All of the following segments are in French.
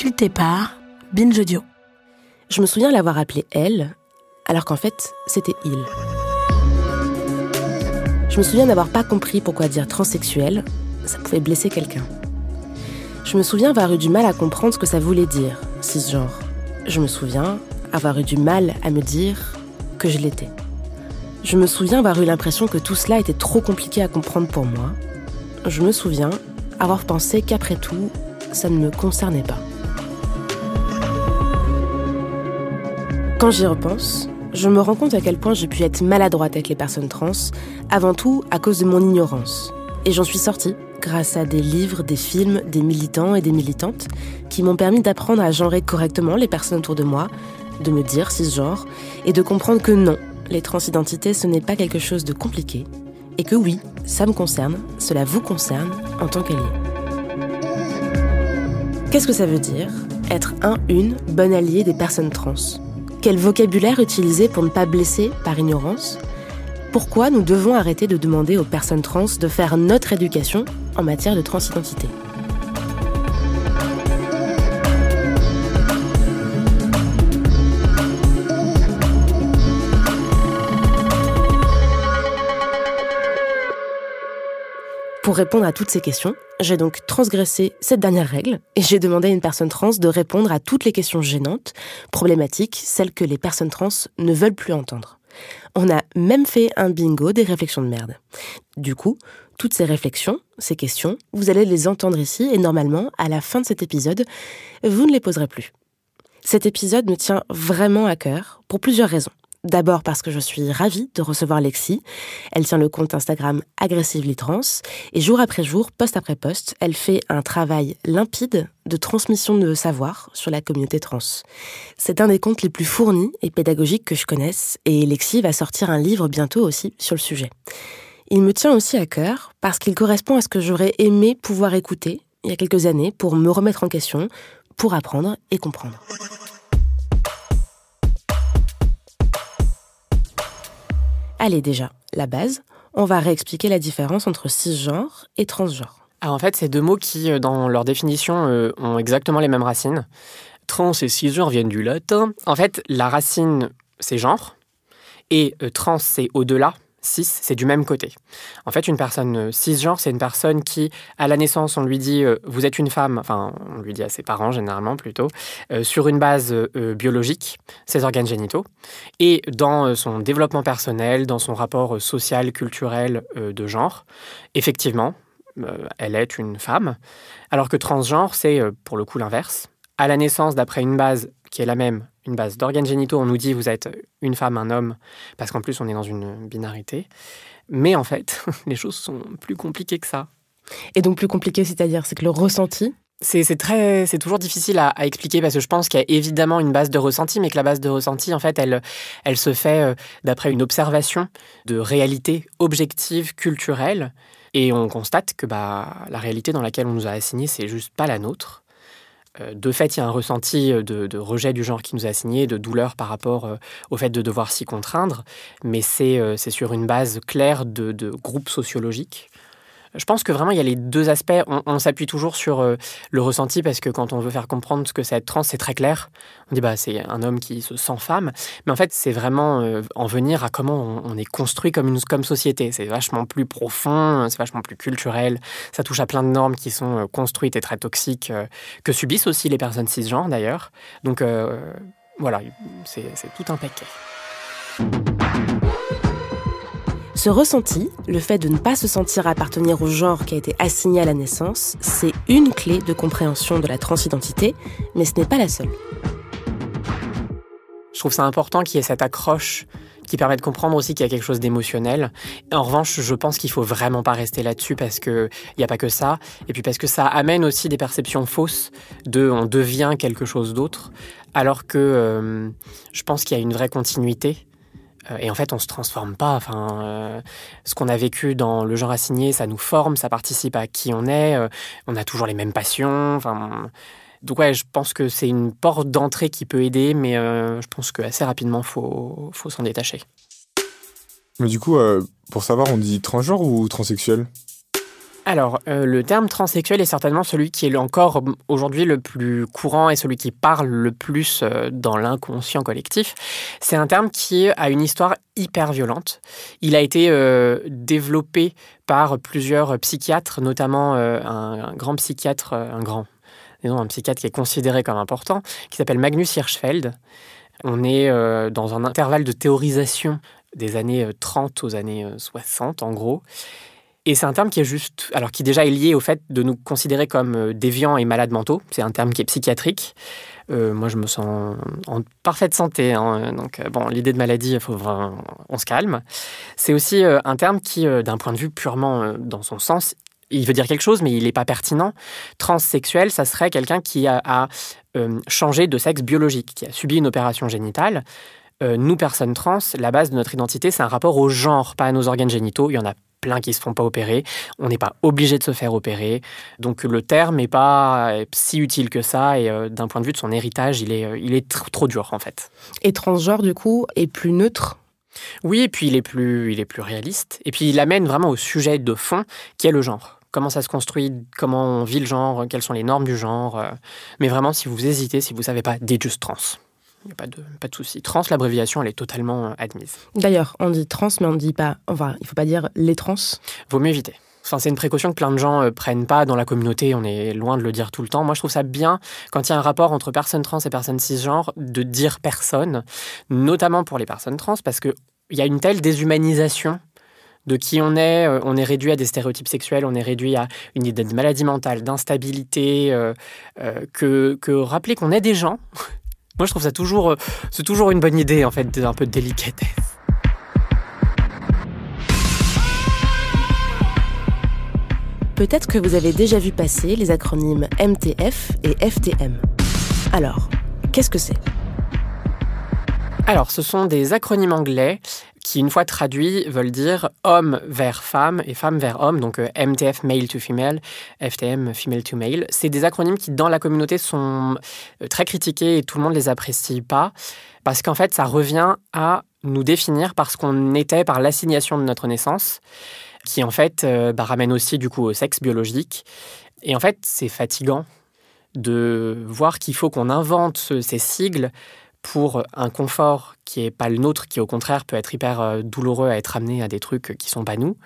sculpté par Binge Audio. Je me souviens l'avoir appelé elle, alors qu'en fait, c'était il. Je me souviens n'avoir pas compris pourquoi dire transsexuel, ça pouvait blesser quelqu'un. Je me souviens avoir eu du mal à comprendre ce que ça voulait dire, cisgenre. Je me souviens avoir eu du mal à me dire que je l'étais. Je me souviens avoir eu l'impression que tout cela était trop compliqué à comprendre pour moi. Je me souviens avoir pensé qu'après tout, ça ne me concernait pas. Quand j'y repense, je me rends compte à quel point j'ai pu être maladroite avec les personnes trans, avant tout à cause de mon ignorance. Et j'en suis sortie grâce à des livres, des films, des militants et des militantes qui m'ont permis d'apprendre à genrer correctement les personnes autour de moi, de me dire cisgenre, et de comprendre que non, les transidentités ce n'est pas quelque chose de compliqué, et que oui, ça me concerne, cela vous concerne en tant qu'allié. Qu'est-ce que ça veut dire, être une bonne alliée des personnes trans ? Quel vocabulaire utiliser pour ne pas blesser par ignorance ? Pourquoi nous devons arrêter de demander aux personnes trans de faire notre éducation en matière de transidentité ? Pour répondre à toutes ces questions, j'ai donc transgressé cette dernière règle et j'ai demandé à une personne trans de répondre à toutes les questions gênantes, problématiques, celles que les personnes trans ne veulent plus entendre. On a même fait un bingo des réflexions de merde. Du coup, toutes ces réflexions, ces questions, vous allez les entendre ici et normalement, à la fin de cet épisode, vous ne les poserez plus. Cet épisode me tient vraiment à cœur pour plusieurs raisons. D'abord parce que je suis ravie de recevoir Lexi. Elle tient le compte Instagram Aggressively Trans et jour après jour, post après post, elle fait un travail limpide de transmission de savoir sur la communauté trans. C'est un des comptes les plus fournis et pédagogiques que je connaisse et Lexi va sortir un livre bientôt aussi sur le sujet. Il me tient aussi à cœur parce qu'il correspond à ce que j'aurais aimé pouvoir écouter il y a quelques années pour me remettre en question, pour apprendre et comprendre. Allez déjà, la base, on va réexpliquer la différence entre cisgenre et transgenre. Alors en fait, c'est deux mots qui, dans leur définition, ont exactement les mêmes racines. Trans et cisgenre viennent du latin. En fait, la racine, c'est genre, et trans, c'est au-delà. Cis, c'est du même côté. En fait, une personne cisgenre, c'est une personne qui, à la naissance, on lui dit « vous êtes une femme », enfin, on lui dit à ses parents, généralement, plutôt, sur une base biologique, ses organes génitaux, et dans son développement personnel, dans son rapport social, culturel de genre, effectivement, elle est une femme, alors que transgenre, c'est, pour le coup, l'inverse. À la naissance, d'après une base qui est la même, une base d'organes génitaux, on nous dit vous êtes une femme, un homme, parce qu'en plus on est dans une binarité. Mais en fait, les choses sont plus compliquées que ça. Et donc plus compliqué, c'est-à-dire, c'est que le ressenti c'est toujours difficile à expliquer parce que je pense qu'il y a évidemment une base de ressenti, mais que la base de ressenti, en fait, elle se fait d'après une observation de réalité objective, culturelle. Et on constate que la réalité dans laquelle on nous a assigné, c'est juste pas la nôtre. De fait, il y a un ressenti de rejet du genre qui nous est assigné, de douleur par rapport au fait de devoir s'y contraindre, mais c'est sur une base claire de groupe sociologique. Je pense que vraiment, il y a les deux aspects. On s'appuie toujours sur le ressenti parce que quand on veut faire comprendre ce que c'est être trans, c'est très clair. On dit c'est un homme qui se sent femme. Mais en fait, c'est vraiment en venir à comment on est construit comme société. C'est vachement plus profond, c'est vachement plus culturel. Ça touche à plein de normes qui sont construites et très toxiques, que subissent aussi les personnes cisgenres d'ailleurs. Donc voilà, c'est tout un paquet. Ce ressenti, le fait de ne pas se sentir appartenir au genre qui a été assigné à la naissance, c'est une clé de compréhension de la transidentité, mais ce n'est pas la seule. Je trouve ça important qu'il y ait cette accroche qui permet de comprendre aussi qu'il y a quelque chose d'émotionnel. En revanche, je pense qu'il ne faut vraiment pas rester là-dessus parce qu'il n'y a pas que ça, et puis parce que ça amène aussi des perceptions fausses on devient quelque chose d'autre, alors que je pense qu'il y a une vraie continuité. Et en fait, on ne se transforme pas. Ce qu'on a vécu dans le genre assigné, ça nous forme, ça participe à qui on est. On a toujours les mêmes passions. Donc ouais, je pense que c'est une porte d'entrée qui peut aider, mais je pense qu'assez rapidement, faut s'en détacher. Mais du coup, pour savoir, on dit transgenre ou transsexuel ? Alors, le terme transsexuel est certainement celui qui est encore aujourd'hui le plus courant et celui qui parle le plus dans l'inconscient collectif. C'est un terme qui a une histoire hyper violente. Il a été développé par plusieurs psychiatres, notamment un grand psychiatre, un psychiatre qui est considéré comme important, qui s'appelle Magnus Hirschfeld. On est dans un intervalle de théorisation des années 30 aux années 60, en gros. Et c'est un terme qui est qui déjà est lié au fait de nous considérer comme déviants et malades mentaux. C'est un terme qui est psychiatrique. Moi, je me sens en parfaite santé. Donc, l'idée de maladie, on se calme. C'est aussi un terme qui, d'un point de vue purement dans son sens, il veut dire quelque chose, mais il n'est pas pertinent. Transsexuel, ça serait quelqu'un qui a changé de sexe biologique, qui a subi une opération génitale. Nous, personnes trans, la base de notre identité, c'est un rapport au genre, pas à nos organes génitaux. Il y en a plein qui ne se font pas opérer. On n'est pas obligé de se faire opérer. Donc le terme n'est pas si utile que ça. Et d'un point de vue de son héritage, il est trop dur, en fait. Et transgenre, du coup, est plus neutre ? Oui, et puis il est plus réaliste. Et puis il amène vraiment au sujet de fond, qui est le genre. Comment ça se construit, comment on vit le genre, quelles sont les normes du genre. Mais vraiment, si vous hésitez, si vous ne savez pas, dites juste trans. Il n'y a pas de souci. Trans, l'abréviation, elle est totalement admise. D'ailleurs, on dit trans, mais on ne dit pas... Enfin, il ne faut pas dire les trans. Vaut mieux éviter. Enfin, c'est une précaution que plein de gens prennent pas dans la communauté. On est loin de le dire tout le temps. Moi, je trouve ça bien, quand il y a un rapport entre personnes trans et personnes cisgenres, de dire personne, notamment pour les personnes trans, parce qu'il y a une telle déshumanisation de qui on est réduit à des stéréotypes sexuels, on est réduit à une idée de maladie mentale, d'instabilité, que rappeler qu'on est des gens... Moi, je trouve ça c'est toujours une bonne idée, en fait, un peu de délicatesse. Peut-être que vous avez déjà vu passer les acronymes MTF et FTM. Alors, qu'est-ce que c'est ? Alors, ce sont des acronymes anglais qui, une fois traduits, veulent dire homme vers femme et femme vers homme. Donc MTF, male to female, FTM, female to male. C'est des acronymes qui, dans la communauté, sont très critiqués et tout le monde ne les apprécie pas. Parce qu'en fait, ça revient à nous définir par ce qu'on était, par l'assignation de notre naissance, qui en fait ramène aussi du coup au sexe biologique. Et en fait, c'est fatigant de voir qu'il faut qu'on invente ces sigles pour un confort qui n'est pas le nôtre, qui au contraire peut être hyper douloureux à être amené à des trucs qui ne sont pas nous.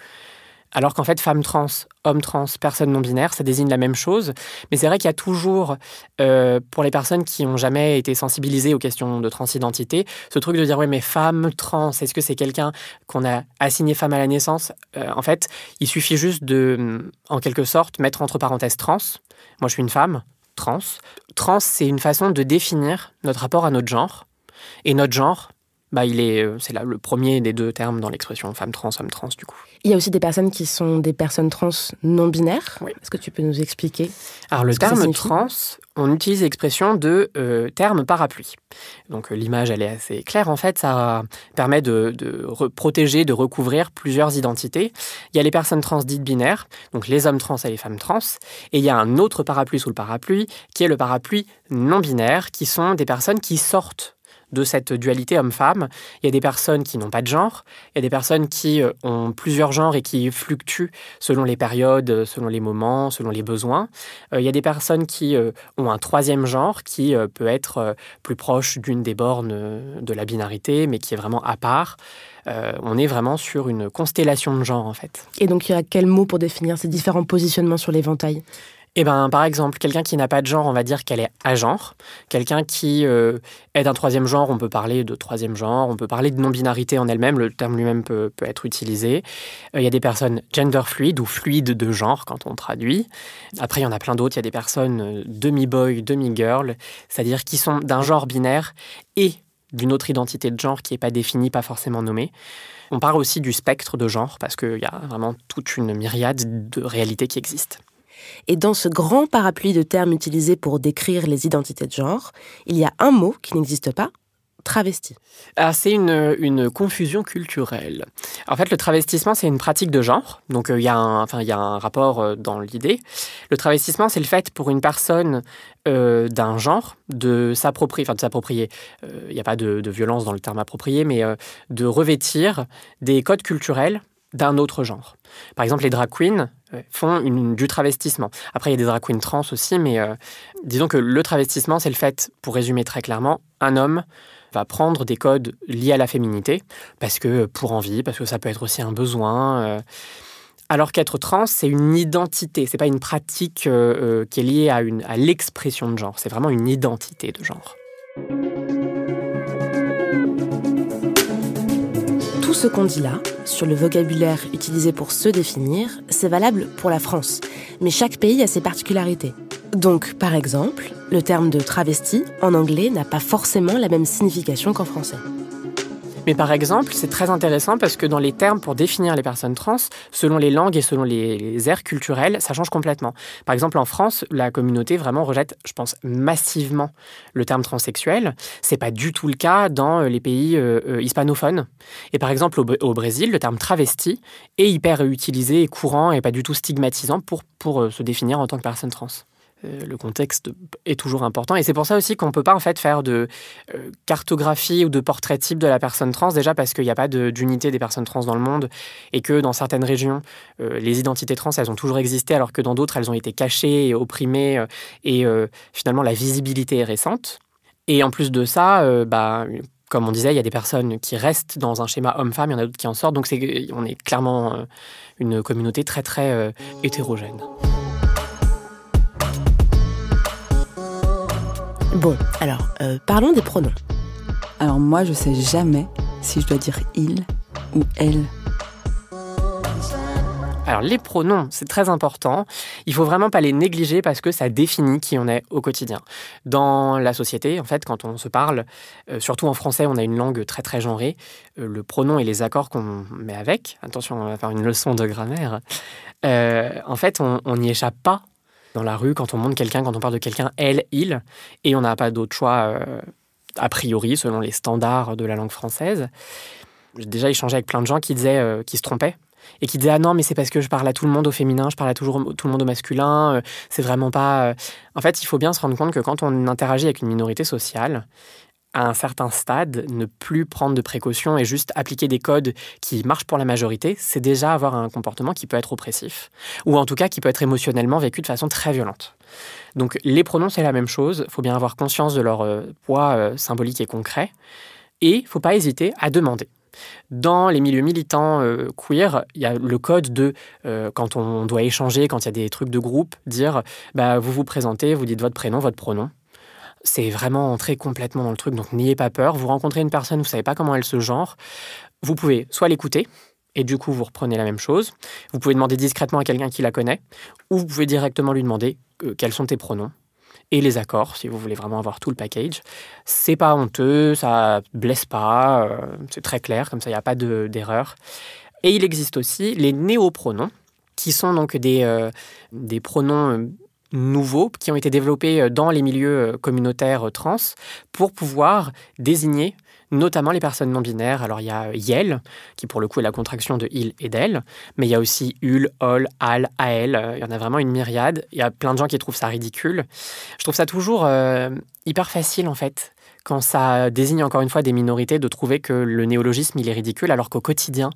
Alors qu'en fait, femme trans, homme trans, personne non-binaire, ça désigne la même chose. Mais c'est vrai qu'il y a toujours, pour les personnes qui n'ont jamais été sensibilisées aux questions de transidentité, ce truc de dire « oui, mais femme trans, est-ce que c'est quelqu'un qu'on a assigné femme à la naissance ?» En fait, il suffit juste de, en quelque sorte, mettre entre parenthèses trans. Moi, je suis une femme. Trans. Trans, c'est une façon de définir notre rapport à notre genre. Et notre genre, c'est là le premier des deux termes dans l'expression femme trans, homme trans, du coup. Il y a aussi des personnes qui sont des personnes trans non-binaires. Oui. Est-ce que tu peux nous expliquer ? Alors, le terme trans, on utilise l'expression de terme parapluie. Donc, l'image, elle est assez claire. En fait, ça permet de protéger, de recouvrir plusieurs identités. Il y a les personnes trans dites binaires, donc les hommes trans et les femmes trans. Et il y a un autre parapluie sous le parapluie, qui est le parapluie non-binaire, qui sont des personnes qui sortent de cette dualité homme-femme. Il y a des personnes qui n'ont pas de genre, il y a des personnes qui ont plusieurs genres et qui fluctuent selon les périodes, selon les moments, selon les besoins. Il y a des personnes qui ont un troisième genre qui peut être plus proche d'une des bornes de la binarité, mais qui est vraiment à part. On est vraiment sur une constellation de genres, en fait. Et donc, il y a quel mot pour définir ces différents positionnements sur l'éventail ? Par exemple, quelqu'un qui n'a pas de genre, on va dire qu'elle est agenre. Quelqu'un qui est d'un troisième genre, on peut parler de troisième genre. On peut parler de non-binarité en elle-même. Le terme lui-même peut être utilisé. Il y a des personnes gender fluid ou fluides de genre quand on traduit. Après, il y en a plein d'autres. Il y a des personnes demi-boy, demi-girl, c'est-à-dire qui sont d'un genre binaire et d'une autre identité de genre qui n'est pas définie, pas forcément nommée. On parle aussi du spectre de genre parce qu'il y a vraiment toute une myriade de réalités qui existent. Et dans ce grand parapluie de termes utilisés pour décrire les identités de genre, il y a un mot qui n'existe pas, travesti. C'est une confusion culturelle. En fait, le travestissement, c'est une pratique de genre. Donc, il y a un rapport dans l'idée. Le travestissement, c'est le fait pour une personne d'un genre de s'approprier. Il n'y a pas de violence dans le terme approprié, mais de revêtir des codes culturels d'un autre genre. Par exemple, les drag queens font du travestissement. Après, il y a des drag queens trans aussi, mais disons que le travestissement, c'est le fait, pour résumer très clairement, un homme va prendre des codes liés à la féminité, parce que pour envie, parce que ça peut être aussi un besoin. Alors qu'être trans, c'est une identité, c'est pas une pratique qui est liée à l'expression de genre, c'est vraiment une identité de genre. Tout ce qu'on dit là, sur le vocabulaire utilisé pour se définir, c'est valable pour la France. Mais chaque pays a ses particularités. Donc, par exemple, le terme de travesti, en anglais, n'a pas forcément la même signification qu'en français. Mais par exemple, c'est très intéressant parce que dans les termes pour définir les personnes trans, selon les langues et selon les aires culturelles, ça change complètement. Par exemple, en France, la communauté vraiment rejette, je pense, massivement le terme transsexuel. C'est pas du tout le cas dans les pays hispanophones. Et par exemple, au Brésil, le terme travesti est hyper utilisé et courant et pas du tout stigmatisant pour se définir en tant que personne trans. Le contexte est toujours important. Et c'est pour ça aussi qu'on ne peut pas en fait faire de cartographie ou de portrait type de la personne trans, déjà parce qu'il n'y a pas d'unité des personnes trans dans le monde et que dans certaines régions, les identités trans, elles ont toujours existé alors que dans d'autres, elles ont été cachées et opprimées et finalement, la visibilité est récente. Et en plus de ça, comme on disait, il y a des personnes qui restent dans un schéma homme-femme, il y en a d'autres qui en sortent. Donc on est clairement une communauté très, très hétérogène. Bon, alors, parlons des pronoms. Alors moi, je sais jamais si je dois dire il ou elle. Alors les pronoms, c'est très important. Il faut vraiment pas les négliger parce que ça définit qui on est au quotidien. Dans la société, en fait, quand on se parle, surtout en français, on a une langue très très genrée. Le pronom et les accords qu'on met avec, attention, on va faire une leçon de grammaire. En fait, on n'y échappe pas. Dans la rue, quand on montre quelqu'un, quand on parle de quelqu'un, elle, il, et on n'a pas d'autre choix a priori, selon les standards de la langue française. J'ai déjà échangé avec plein de gens qui disaient qui se trompaient et qui disaient « Ah non, mais c'est parce que je parle à tout le monde au féminin, je parle à tout le monde au masculin, c'est vraiment pas... » En fait, il faut bien se rendre compte que quand on interagit avec une minorité sociale, à un certain stade, ne plus prendre de précautions et juste appliquer des codes qui marchent pour la majorité, c'est déjà avoir un comportement qui peut être oppressif, ou en tout cas qui peut être émotionnellement vécu de façon très violente. Donc les pronoms, c'est la même chose, il faut bien avoir conscience de leur poids symbolique et concret, et il ne faut pas hésiter à demander. Dans les milieux militants queer, il y a le code de, quand on doit échanger, quand il y a des trucs de groupe, dire vous vous présentez, vous dites votre prénom, votre pronom. C'est vraiment entrer complètement dans le truc, donc n'ayez pas peur. Vous rencontrez une personne, vous ne savez pas comment elle se genre. Vous pouvez soit l'écouter, et du coup vous reprenez la même chose. Vous pouvez demander discrètement à quelqu'un qui la connaît, ou vous pouvez directement lui demander quels sont tes pronoms, et les accords, si vous voulez vraiment avoir tout le package. C'est pas honteux, ça blesse pas, c'est très clair, comme ça il n'y a pas d'erreur. Et il existe aussi les néopronoms, qui sont donc des pronoms nouveaux qui ont été développés dans les milieux communautaires trans pour pouvoir désigner notamment les personnes non-binaires. Alors il y a YEL, qui pour le coup est la contraction de il et d'elle, mais il y a aussi UL, OL, AL, AL, il y en a vraiment une myriade. Il y a plein de gens qui trouvent ça ridicule. Je trouve ça toujours hyper facile en fait, quand ça désigne encore une fois des minorités, de trouver que le néologisme il est ridicule, alors qu'au quotidien,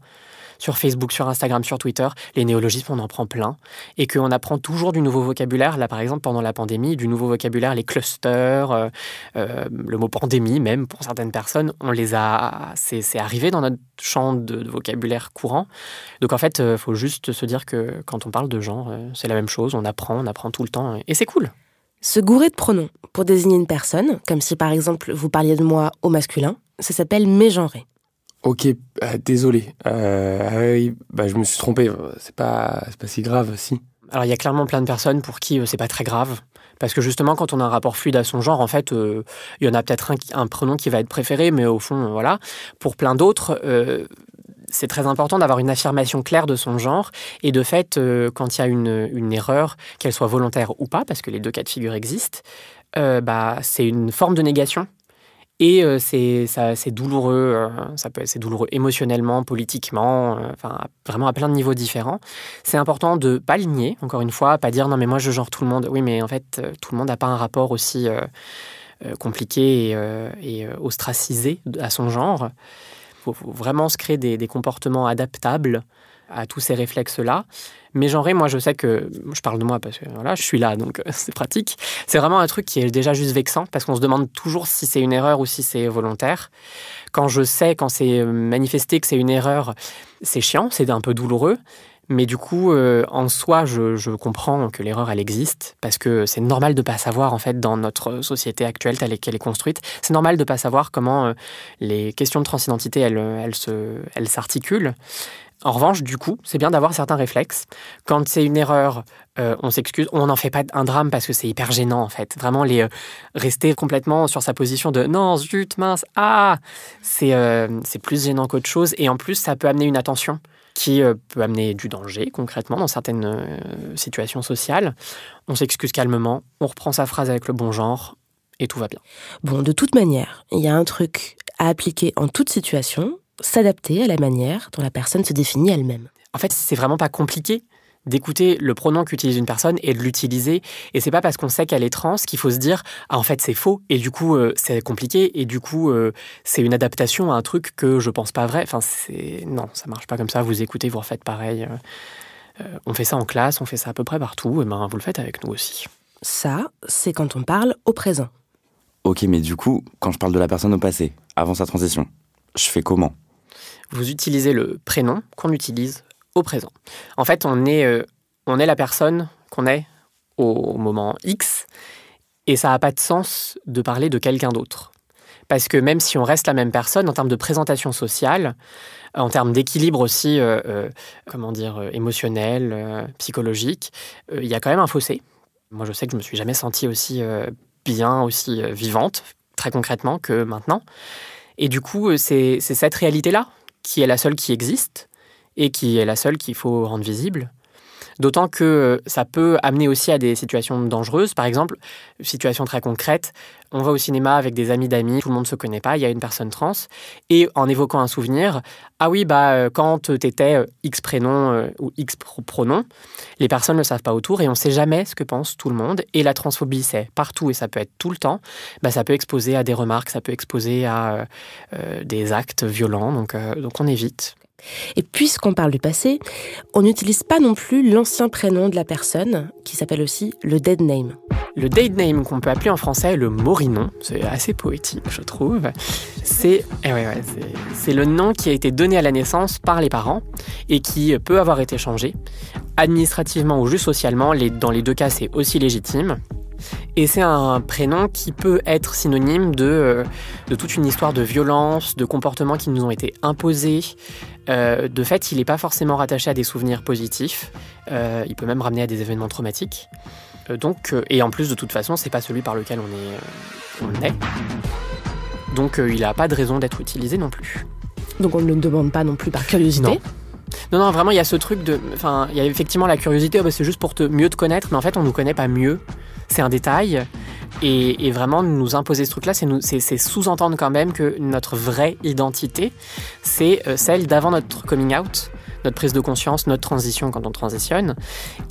sur Facebook, sur Instagram, sur Twitter, les néologismes, on en prend plein. Et qu'on apprend toujours du nouveau vocabulaire. Là, par exemple, pendant la pandémie, du nouveau vocabulaire, les clusters, le mot pandémie, même pour certaines personnes, c'est arrivé dans notre champ de vocabulaire courant. Donc en fait, il faut juste se dire que quand on parle de genre, c'est la même chose. On apprend tout le temps. Et c'est cool. Se gourer de pronoms pour désigner une personne, comme si par exemple vous parliez de moi au masculin, ça s'appelle mégenrer. Ok, désolé. Je me suis trompé. C'est pas si grave, si. Alors, il y a clairement plein de personnes pour qui c'est pas très grave. Parce que justement, quand on a un rapport fluide à son genre, en fait, il y en a peut-être un pronom qui va être préféré, mais au fond, voilà. Pour plein d'autres, c'est très important d'avoir une affirmation claire de son genre. Et de fait, quand il y a une erreur, qu'elle soit volontaire ou pas, parce que les deux cas de figure existent, c'est une forme de négation. Et c'est douloureux, c'est douloureux émotionnellement, politiquement, vraiment à plein de niveaux différents. C'est important de ne pas le nier, encore une fois, pas dire « non mais moi je genre tout le monde ». Oui, mais en fait, tout le monde n'a pas un rapport aussi compliqué et ostracisé à son genre. Il faut vraiment se créer des comportements adaptables à tous ces réflexes-là. Mais genré, moi, je sais que... Je parle de moi parce que voilà, je suis là, donc c'est pratique. C'est vraiment un truc qui est déjà juste vexant parce qu'on se demande toujours si c'est une erreur ou si c'est volontaire. Quand je sais, quand c'est manifesté que c'est une erreur, c'est chiant, c'est un peu douloureux. Mais du coup, en soi, je comprends que l'erreur, elle existe parce que c'est normal de ne pas savoir, en fait, dans notre société actuelle telle qu'elle est construite. C'est normal de ne pas savoir comment les questions de transidentité, elles s'articulent. En revanche, du coup, c'est bien d'avoir certains réflexes. Quand c'est une erreur, on s'excuse. On n'en fait pas un drame parce que c'est hyper gênant, en fait. Vraiment, rester complètement sur sa position de « non, zut, mince, ah !» c'est plus gênant qu'autre chose. Et en plus, ça peut amener une attention qui peut amener du danger, concrètement, dans certaines situations sociales. On s'excuse calmement, on reprend sa phrase avec le bon genre, et tout va bien. Bon, de toute manière, il y a un truc à appliquer en toute situation, s'adapter à la manière dont la personne se définit elle-même. En fait, c'est vraiment pas compliqué d'écouter le pronom qu'utilise une personne et de l'utiliser. Et c'est pas parce qu'on sait qu'elle est trans qu'il faut se dire « Ah, en fait, c'est faux. » Et du coup, c'est compliqué. Et du coup, c'est une adaptation à un truc que je pense pas vrai. Enfin, non, ça marche pas comme ça. Vous écoutez, vous refaites pareil. On fait ça en classe, on fait ça à peu près partout. Et ben, vous le faites avec nous aussi. Ça, c'est quand on parle au présent. Ok, mais du coup, quand je parle de la personne au passé, avant sa transition, je fais comment ? Vous utilisez le prénom qu'on utilise au présent. En fait, on est la personne qu'on est au moment X et ça n'a pas de sens de parler de quelqu'un d'autre. Parce que même si on reste la même personne, en termes de présentation sociale, en termes d'équilibre aussi, émotionnel, psychologique, il y a quand même un fossé. Moi, je sais que je ne me suis jamais sentie aussi bien, aussi vivante, très concrètement, que maintenant. Et du coup, c'est cette réalité-là qui est la seule qui existe et qui est la seule qu'il faut rendre visible. D'autant que ça peut amener aussi à des situations dangereuses. Par exemple, situation très concrète, on va au cinéma avec des amis d'amis, tout le monde ne se connaît pas, il y a une personne trans, et en évoquant un souvenir, ah oui, quand tu étais X prénom ou X pronom, les personnes ne le savent pas autour et on ne sait jamais ce que pense tout le monde. Et la transphobie, c'est partout et ça peut être tout le temps. Ça peut exposer à des remarques, ça peut exposer à des actes violents, donc on évite. Et puisqu'on parle du passé, on n'utilise pas non plus l'ancien prénom de la personne, qui s'appelle aussi le dead name. Le dead name, qu'on peut appeler en français le morinon, c'est assez poétique, je trouve. C'est le nom qui a été donné à la naissance par les parents et qui peut avoir été changé. Administrativement ou juste socialement, dans les deux cas, c'est aussi légitime. Et c'est un prénom qui peut être synonyme de toute une histoire de violence, de comportements qui nous ont été imposés. De fait, il n'est pas forcément rattaché à des souvenirs positifs. Il peut même ramener à des événements traumatiques. Et en plus, de toute façon, c'est pas celui par lequel on est. Donc, il n'a pas de raison d'être utilisé non plus. Donc, on ne le demande pas non plus par curiosité. Non, vraiment, il y a ce truc de... Enfin, il y a effectivement la curiosité, c'est juste pour mieux te connaître, mais en fait, on ne nous connaît pas mieux. C'est un détail. Et vraiment, nous imposer ce truc-là, c'est sous-entendre quand même que notre vraie identité, c'est celle d'avant notre coming out, notre prise de conscience, notre transition quand on transitionne.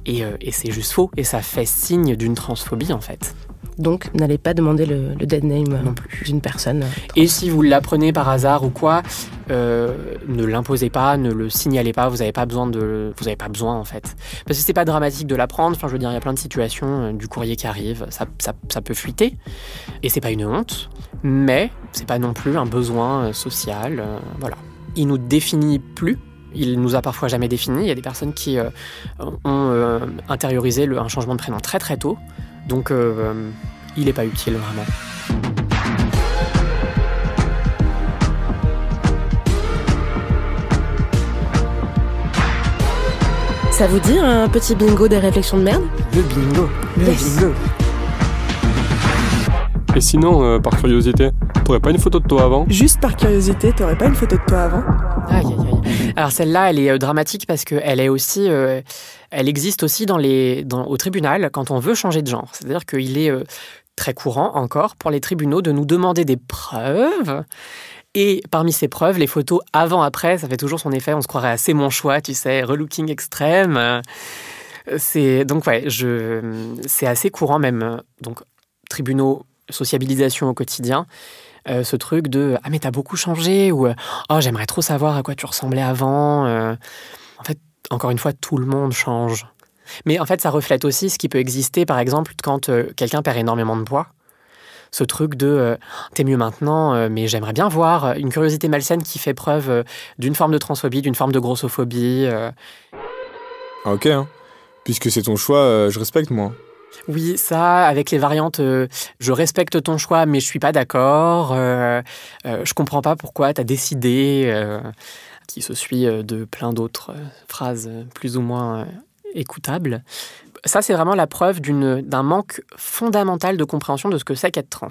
Et c'est juste faux. Et ça fait signe d'une transphobie, en fait. Donc, n'allez pas demander le dead name non plus d'une personne. Et si vous l'apprenez par hasard ou quoi, ne l'imposez pas, ne le signalez pas. Vous n'avez pas besoin en fait. Parce que c'est pas dramatique de l'apprendre. Enfin, je veux dire, il y a plein de situations du courrier qui arrive, ça peut fuiter. Et c'est pas une honte, mais c'est pas non plus un besoin social. Voilà. Il nous définit plus. Il nous a parfois jamais définis. Il y a des personnes qui ont intériorisé un changement de prénom très très tôt. Donc, il n'est pas utile, vraiment. Ça vous dit un petit bingo des réflexions de merde ? Le bingo. Bingo. Et sinon, par curiosité, t'aurais pas une photo de toi avant ? Juste par curiosité, t'aurais pas une photo de toi avant ? Aïe. Alors celle-là, elle est dramatique parce qu'elle est aussi, elle existe aussi au tribunal quand on veut changer de genre. C'est-à-dire qu'il est très courant encore pour les tribunaux de nous demander des preuves. Et parmi ces preuves, les photos avant-après, ça fait toujours son effet. On se croirait à C'est mon choix, tu sais, relooking extrême. C'est assez courant même. Donc tribunaux, sociabilisation au quotidien. Ce truc de « Ah mais t'as beaucoup changé » ou « Oh j'aimerais trop savoir à quoi tu ressemblais avant ». En fait, encore une fois, tout le monde change. Mais en fait, ça reflète aussi ce qui peut exister, par exemple, quand quelqu'un perd énormément de poids. Ce truc de t'es mieux maintenant, mais j'aimerais bien voir une curiosité malsaine qui fait preuve d'une forme de transphobie, d'une forme de grossophobie. Ah, ok, hein. Puisque c'est ton choix, je respecte, moi. Oui, ça, avec les variantes, je respecte ton choix, mais je suis pas d'accord. Je comprends pas pourquoi t'as décidé, qui se suit de plein d'autres phrases plus ou moins écoutables. Ça, c'est vraiment la preuve d'un manque fondamental de compréhension de ce que c'est qu'être trans.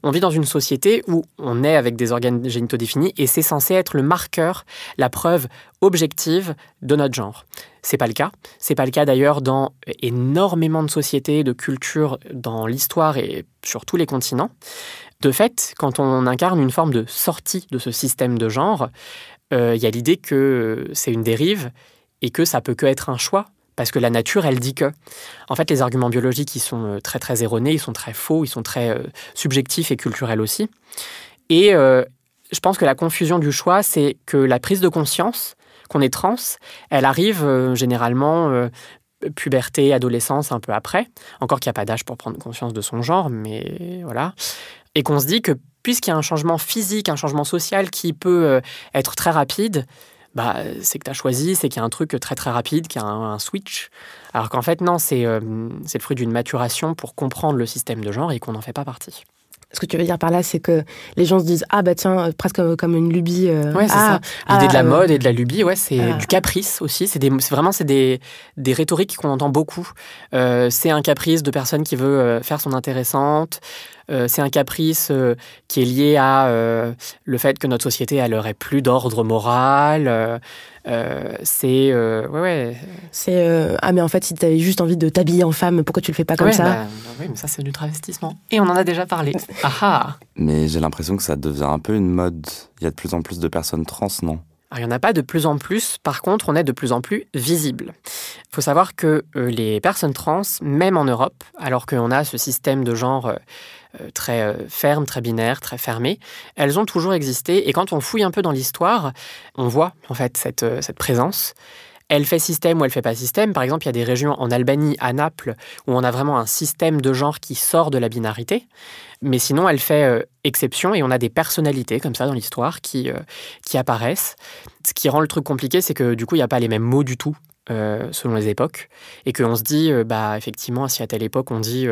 On vit dans une société où on est avec des organes génitaux définis et c'est censé être le marqueur, la preuve objective de notre genre. C'est pas le cas. C'est pas le cas d'ailleurs dans énormément de sociétés, de cultures dans l'histoire et sur tous les continents. De fait, quand on incarne une forme de sortie de ce système de genre, il y a l'idée que c'est une dérive et que ça peut que être un choix. Parce que la nature, elle dit que. En fait, les arguments biologiques, ils sont très, très erronés, ils sont très faux, ils sont très subjectifs et culturels aussi. Et je pense que la confusion du choix, c'est que la prise de conscience qu'on est trans, elle arrive généralement puberté, adolescence, un peu après. Encore qu'il n'y a pas d'âge pour prendre conscience de son genre, mais voilà. Et qu'on se dit que puisqu'il y a un changement physique, un changement social qui peut être très rapide, c'est que tu as choisi, c'est qu'il y a un truc très très rapide, qu'il y a un switch. Alors qu'en fait, non, c'est le fruit d'une maturation pour comprendre le système de genre et qu'on n'en fait pas partie. Ce que tu veux dire par là, c'est que les gens se disent « Ah bah tiens, presque comme une lubie. » Ouais, c'est ça. L'idée de la mode et de la lubie, ouais, c'est du caprice aussi. C'est des rhétoriques qu'on entend beaucoup. C'est un caprice de personne qui veut faire son intéressante. C'est un caprice qui est lié à le fait que notre société, elle n'aurait plus d'ordre moral. C'est mais en fait, si tu avais juste envie de t'habiller en femme, pourquoi tu le fais pas comme ça? Oui, mais ça, c'est du travestissement. Et on en a déjà parlé. Ah. Mais j'ai l'impression que ça devient un peu une mode. Il y a de plus en plus de personnes trans, non? Alors, il n'y en a pas de plus en plus. Par contre, on est de plus en plus visible. Il faut savoir que les personnes trans, même en Europe, alors qu'on a ce système de genre très ferme, très binaire, très fermé, elles ont toujours existé. Et quand on fouille un peu dans l'histoire, on voit en fait cette présence. Elle fait système ou elle fait pas système. Par exemple, il y a des régions en Albanie, à Naples, où on a vraiment un système de genre qui sort de la binarité. Mais sinon, elle fait exception et on a des personnalités comme ça dans l'histoire qui apparaissent. Ce qui rend le truc compliqué, c'est que du coup, il n'y a pas les mêmes mots du tout selon les époques. Et qu'on se dit, effectivement, si à telle époque on dit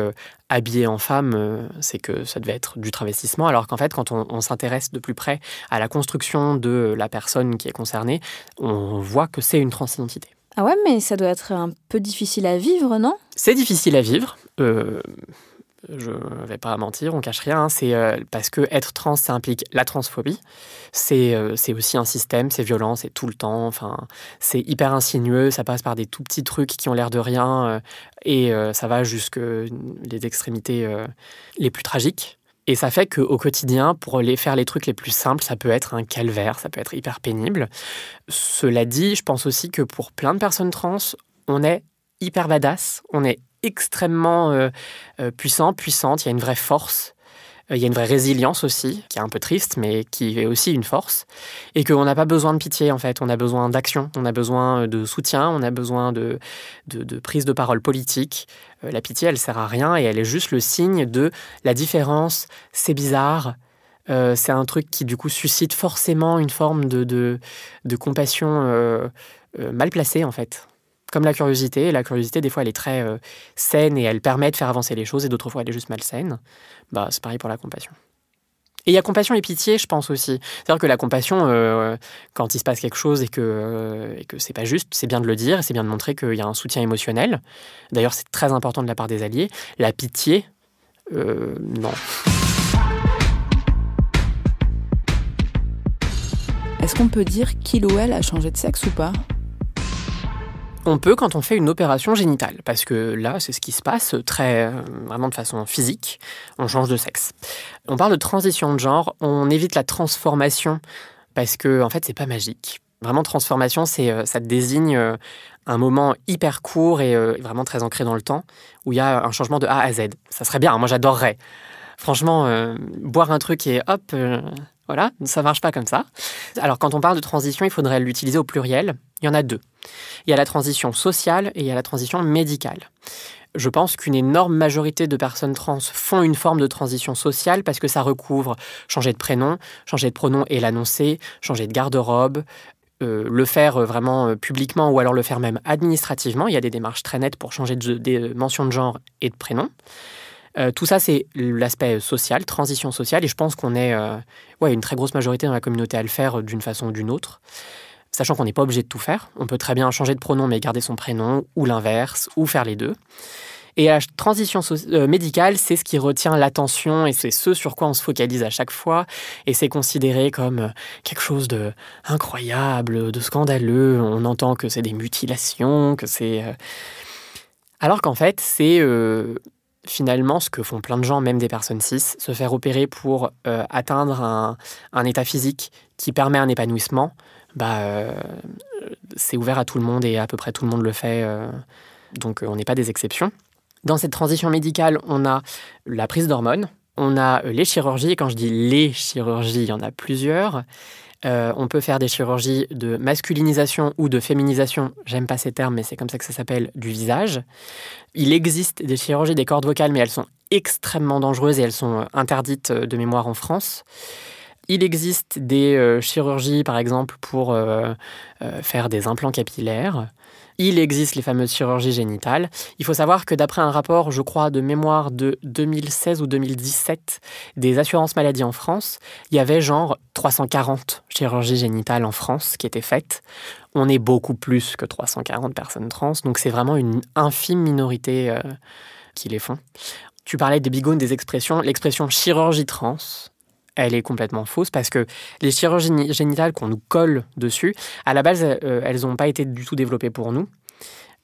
habillé en femme, c'est que ça devait être du travestissement. Alors qu'en fait, quand on s'intéresse de plus près à la construction de la personne qui est concernée, on voit que c'est une transidentité. Ah ouais, mais ça doit être un peu difficile à vivre, non ? C'est difficile à vivre. Je ne vais pas mentir, on cache rien. C'est parce que être trans, ça implique la transphobie. C'est aussi un système, c'est violent, c'est tout le temps. Enfin, c'est hyper insinueux. Ça passe par des tout petits trucs qui ont l'air de rien et ça va jusque les extrémités les plus tragiques. Et ça fait qu'au quotidien, pour faire les trucs les plus simples, ça peut être un calvaire, ça peut être hyper pénible. Cela dit, je pense aussi que pour plein de personnes trans, on est hyper badass, on est extrêmement puissante, il y a une vraie force, il y a une vraie résilience aussi, qui est un peu triste, mais qui est aussi une force, et qu'on n'a pas besoin de pitié en fait, on a besoin d'action, on a besoin de soutien, on a besoin de prise de parole politique. La pitié, elle sert à rien et elle est juste le signe de la différence, c'est bizarre. C'est un truc qui du coup suscite forcément une forme de compassion mal placée en fait. Comme la curiosité. Et la curiosité, des fois, elle est très saine et elle permet de faire avancer les choses, et d'autres fois, elle est juste malsaine. C'est pareil pour la compassion. Et il y a compassion et pitié, je pense aussi. C'est-à-dire que la compassion, quand il se passe quelque chose et que c'est pas juste, c'est bien de le dire, et c'est bien de montrer qu'il y a un soutien émotionnel. D'ailleurs, c'est très important de la part des alliés. La pitié, non. Est-ce qu'on peut dire qu'il ou elle a changé de sexe ou pas ? On peut quand on fait une opération génitale, parce que là, c'est ce qui se passe vraiment de façon physique, on change de sexe. On parle de transition de genre, on évite la transformation, parce que en fait, c'est pas magique. Vraiment, transformation, ça désigne un moment hyper court et vraiment très ancré dans le temps, où il y a un changement de A à Z. Ça serait bien, moi j'adorerais. Franchement, boire un truc et hop, Voilà, ça ne marche pas comme ça. Alors, quand on parle de transition, il faudrait l'utiliser au pluriel. Il y en a 2. Il y a la transition sociale et il y a la transition médicale. Je pense qu'une énorme majorité de personnes trans font une forme de transition sociale parce que ça recouvre changer de pronom et l'annoncer, changer de garde-robe, le faire vraiment publiquement ou alors le faire même administrativement. Il y a des démarches très nettes pour changer des mentions de genre et de prénom. Tout ça, c'est l'aspect social, transition sociale, et je pense qu'on est une très grosse majorité dans la communauté à le faire d'une façon ou d'une autre, sachant qu'on n'est pas obligé de tout faire. On peut très bien changer de pronom mais garder son prénom, ou l'inverse, ou faire les deux. Et la transition médicale, c'est ce qui retient l'attention et c'est ce sur quoi on se focalise à chaque fois. Et c'est considéré comme quelque chose d'incroyable, de scandaleux. On entend que c'est des mutilations, que c'est... Alors qu'en fait, c'est finalement ce que font plein de gens, même des personnes cis, se faire opérer pour atteindre un état physique qui permet un épanouissement. C'est ouvert à tout le monde et à peu près tout le monde le fait. Donc on n'est pas des exceptions. Dans cette transition médicale, on a la prise d'hormones, on a les chirurgies, et quand je dis les chirurgies, il y en a plusieurs. On peut faire des chirurgies de masculinisation ou de féminisation, j'aime pas ces termes, mais c'est comme ça que ça s'appelle, du visage. Il existe des chirurgies des cordes vocales, mais elles sont extrêmement dangereuses et elles sont interdites de mémoire en France. Il existe des chirurgies, par exemple, pour faire des implants capillaires. Il existe les fameuses chirurgies génitales. Il faut savoir que d'après un rapport, je crois, de mémoire de 2016 ou 2017 des assurances maladie en France, il y avait genre 340 chirurgies génitales en France qui étaient faites. On est beaucoup plus que 340 personnes trans, donc c'est vraiment une infime minorité qui les font. Tu parlais des bigounes, des expressions. L'expression chirurgie trans, elle est complètement fausse parce que les chirurgies génitales qu'on nous colle dessus, à la base, elles n'ont pas été du tout développées pour nous.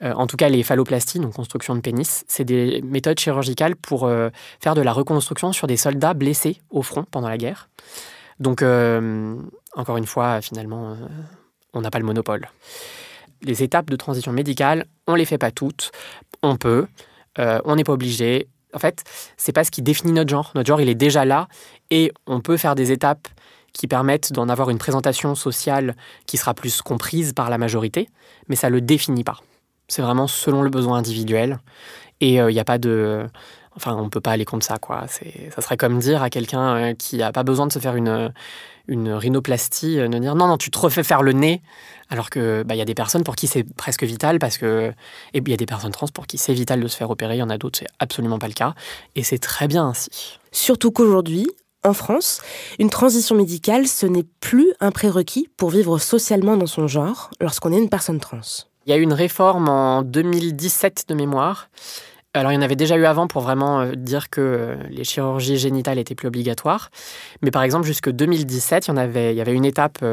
En tout cas, les phalloplasties, donc construction de pénis, c'est des méthodes chirurgicales pour faire de la reconstruction sur des soldats blessés au front pendant la guerre. Donc, encore une fois, finalement, on n'a pas le monopole. Les étapes de transition médicale, on ne les fait pas toutes. On peut, on n'est pas obligé. En fait, c'est pas ce qui définit notre genre. Notre genre, il est déjà là et on peut faire des étapes qui permettent d'en avoir une présentation sociale qui sera plus comprise par la majorité, mais ça le définit pas. C'est vraiment selon le besoin individuel et il n'y a pas de... Enfin, on peut pas aller contre ça, quoi. Ça serait comme dire à quelqu'un qui n'a pas besoin de se faire une rhinoplastie, de dire non, tu te refais faire le nez, alors que y a des personnes pour qui c'est presque vital, et il y a des personnes trans pour qui c'est vital de se faire opérer, il y en a d'autres, c'est absolument pas le cas, et c'est très bien ainsi. Surtout qu'aujourd'hui, en France, une transition médicale, ce n'est plus un prérequis pour vivre socialement dans son genre lorsqu'on est une personne trans. Il y a eu une réforme en 2017 de mémoire. Alors, il y en avait déjà eu avant pour vraiment dire que les chirurgies génitales étaient plus obligatoires. Mais par exemple, jusque 2017, il y avait une étape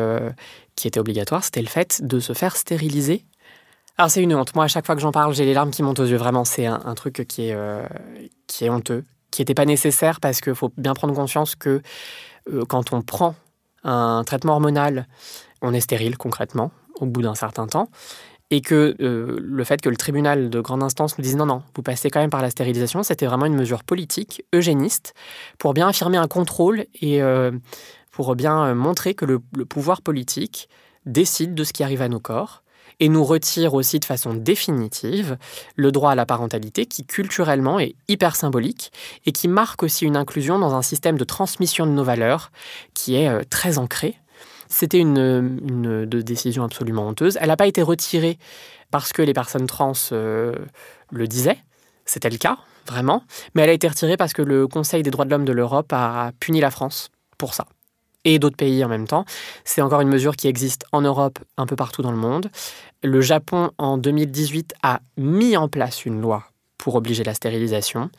qui était obligatoire, c'était le fait de se faire stériliser. Alors, c'est une honte. Moi, à chaque fois que j'en parle, j'ai les larmes qui montent aux yeux. Vraiment, c'est un truc qui est honteux, qui n'était pas nécessaire parce qu'il faut bien prendre conscience que quand on prend un traitement hormonal, on est stérile concrètement au bout d'un certain temps. Et que le fait que le tribunal de grande instance nous dise non, vous passez quand même par la stérilisation, c'était vraiment une mesure politique, eugéniste, pour bien affirmer un contrôle et pour bien montrer que le pouvoir politique décide de ce qui arrive à nos corps et nous retire aussi de façon définitive le droit à la parentalité qui culturellement est hyper symbolique et qui marque aussi une inclusion dans un système de transmission de nos valeurs qui est très ancré. C'était une décision absolument honteuse. Elle n'a pas été retirée parce que les personnes trans le disaient. C'était le cas, vraiment. Mais elle a été retirée parce que le Conseil des droits de l'homme de l'Europe a puni la France pour ça. Et d'autres pays en même temps. C'est encore une mesure qui existe en Europe, un peu partout dans le monde. Le Japon, en 2018, a mis en place une loi pour obliger la stérilisation.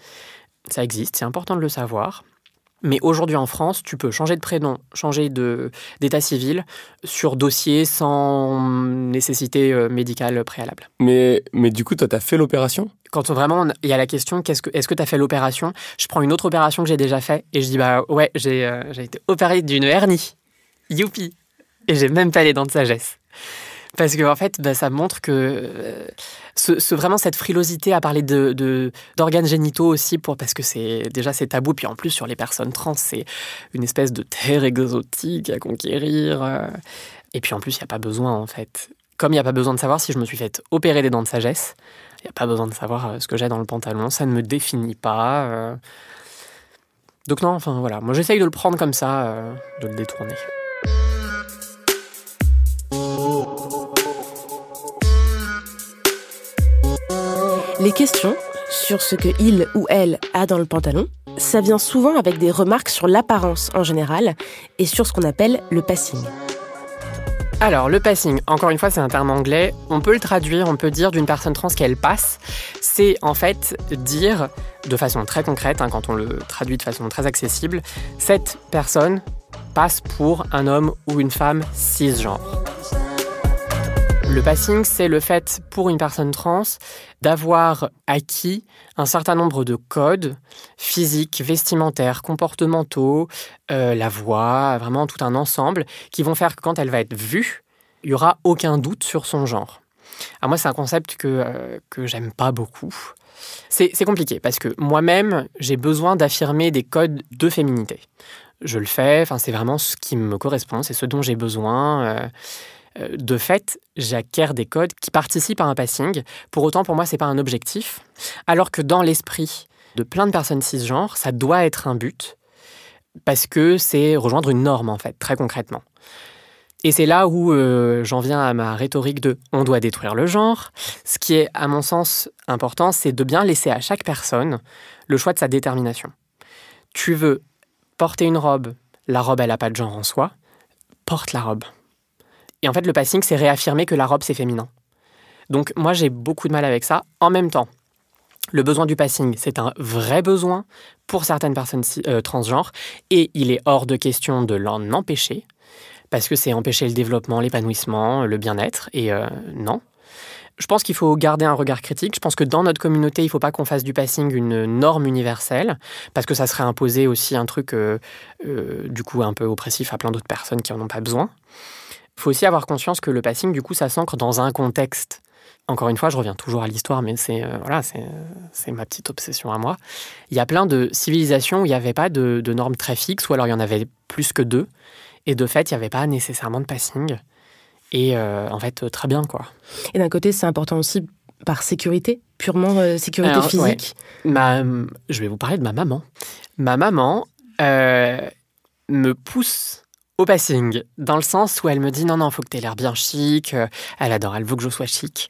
Ça existe, c'est important de le savoir. Mais aujourd'hui en France, tu peux changer de prénom, changer d'état civil sur dossier sans nécessité médicale préalable. Mais du coup, toi, t'as fait l'opération ? Quand vraiment il y a la question, est-ce que tu as fait l'opération ? Je prends une autre opération que j'ai déjà faite et je dis ouais, j'ai été opéré d'une hernie. Youpi ! Et j'ai même pas les dents de sagesse. Parce que en fait, ça montre que vraiment cette frilosité à parler d'organes génitaux aussi, parce que c'est tabou. Puis en plus, sur les personnes trans, c'est une espèce de terre exotique à conquérir. Et puis en plus, il n'y a pas besoin, en fait. Comme il n'y a pas besoin de savoir si je me suis fait opérer des dents de sagesse, il n'y a pas besoin de savoir ce que j'ai dans le pantalon. Ça ne me définit pas. Donc non, enfin voilà. Moi, j'essaye de le prendre comme ça, de le détourner. Les questions sur ce que il ou elle a dans le pantalon, ça vient souvent avec des remarques sur l'apparence en général et sur ce qu'on appelle le passing. Alors, le passing, encore une fois, c'est un terme anglais. On peut le traduire, on peut dire d'une personne trans qu'elle passe. C'est en fait dire, de façon très concrète, quand on le traduit de façon très accessible, cette personne passe pour un homme ou une femme cisgenre. Le passing, c'est le fait pour une personne trans d'avoir acquis un certain nombre de codes physiques, vestimentaires, comportementaux, la voix, vraiment tout un ensemble, qui vont faire que quand elle va être vue, il n'y aura aucun doute sur son genre. Alors moi, c'est un concept que j'aime pas beaucoup. C'est compliqué parce que moi-même, j'ai besoin d'affirmer des codes de féminité. Je le fais, c'est vraiment ce qui me correspond, c'est ce dont j'ai besoin. De fait, j'acquiers des codes qui participent à un passing. Pour autant, pour moi, ce n'est pas un objectif. Alors que dans l'esprit de plein de personnes cisgenres, ça doit être un but. Parce que c'est rejoindre une norme, en fait, très concrètement. Et c'est là où j'en viens à ma rhétorique de « on doit détruire le genre ». Ce qui est, à mon sens, important, c'est de bien laisser à chaque personne le choix de sa détermination. Tu veux porter une robe, la robe, elle n'a pas de genre en soi, porte la robe. Et en fait, le passing, c'est réaffirmer que la robe, c'est féminin. Donc, moi, j'ai beaucoup de mal avec ça. En même temps, le besoin du passing, c'est un vrai besoin pour certaines personnes transgenres. Et il est hors de question de l'en empêcher, parce que c'est empêcher le développement, l'épanouissement, le bien-être. Et non. Je pense qu'il faut garder un regard critique. Je pense que dans notre communauté, il ne faut pas qu'on fasse du passing une norme universelle, parce que ça serait imposer aussi un truc, du coup, un peu oppressif à plein d'autres personnes qui n'en ont pas besoin. Il faut aussi avoir conscience que le passing, du coup, ça s'ancre dans un contexte. Encore une fois, je reviens toujours à l'histoire, mais c'est ma petite obsession à moi. Il y a plein de civilisations où il n'y avait pas de normes très fixes, ou alors il y en avait plus que 2. Et de fait, il n'y avait pas nécessairement de passing. Et en fait, très bien, quoi. Et d'un côté, c'est important aussi par sécurité, purement sécurité physique. Ouais. Je vais vous parler de ma maman. Ma maman me pousse au passing, dans le sens où elle me dit non, faut que tu aies l'air bien chic. Elle adore, elle veut que je sois chic.